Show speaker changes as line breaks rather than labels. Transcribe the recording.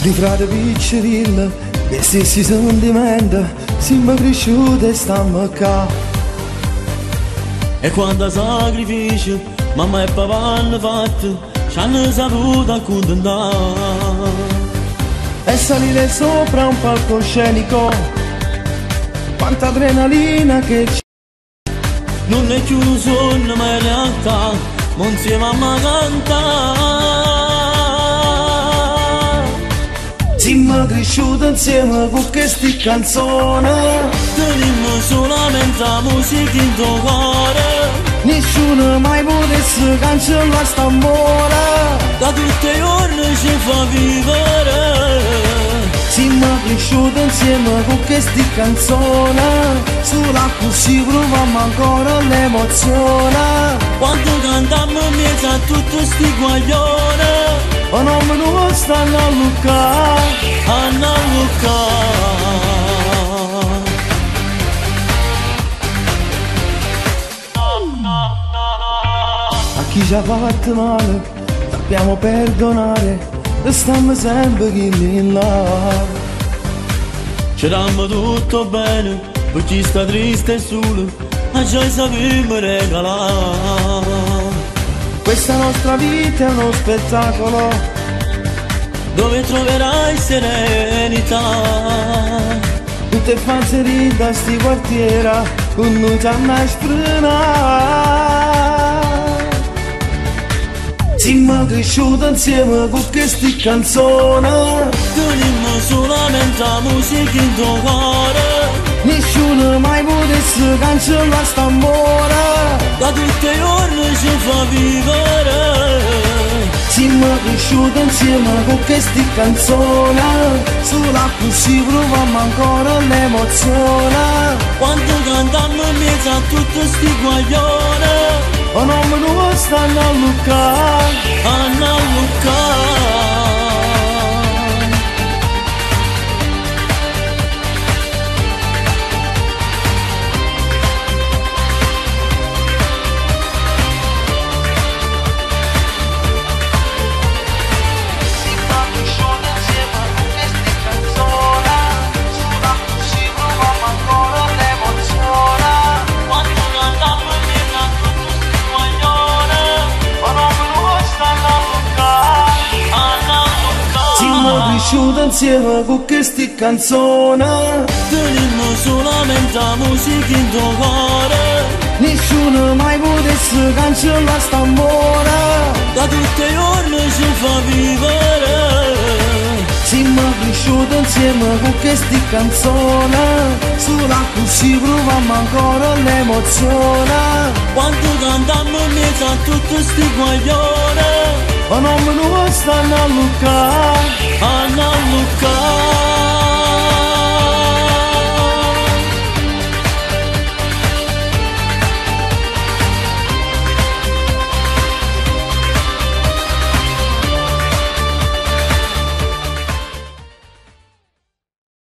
Di frate piccerilla, che stessi sentimenti, siamo cresciuti e stiamo qua.
E quando sacrificio, mamma e papà hanno fatto, ci hanno saputo accontentare.
E salire sopra un palcoscenico, quanta adrenalina che c'è.
Non è più un sogno ma in realtà, ma insieme a me cantare.
Siamo cresciuti insieme con queste canzoni,
Teniamo solamente la musica in tuo cuore,
nessuno mai potesse cancellare st'amore.
da tutti i giorni ci fa vivere.
Siamo cresciuti insieme con queste canzoni, solo così proviamo ancora l'emozione.
Quando cantiamo in mezzo a tutti sti guaglioni,
Ma non me lo stanno a Luca,
Anna Luca.
a chi ci ha fatto male sappiamo perdonare, e stiamo sempre chi in là.
Ci dammo tutto bene, per chi sta triste e solo, ma già sappiamo regalare.
Questa nostra vita è uno spettacolo,
Dove troverai serenità.
tutte fanzerie da sti quartiera, con noi ci hanno sprenare. Siamo cresciuti insieme con queste canzoni,
Teniamo solamente la musica in tuo cuore,
nessuno mai potesse cancellare st'amore.
da tutti i giorni ci fa vivere.
Siamo cresciuti insieme con queste canzoni, solo così proviamo ancora l'emozione.
Quando cantiamo in mezzo a tutti sti guaglioni,
Ma non me lo stanno a Luca,
Anna Luca.
cresciuto insieme con queste canzoni,
Teniamo solamente la musica in tuo cuore,
nessuno mai potesse cancellare st'amore.
da tutti i giorni ci fa vivere.
Siamo cresciuti insieme con queste canzoni, solo così proviamo ancora l'emozione.
Quando cantiamo in mezzo a tutti sti guaglioni,
Ma non me lo stanno a Luca,
Anna Luca.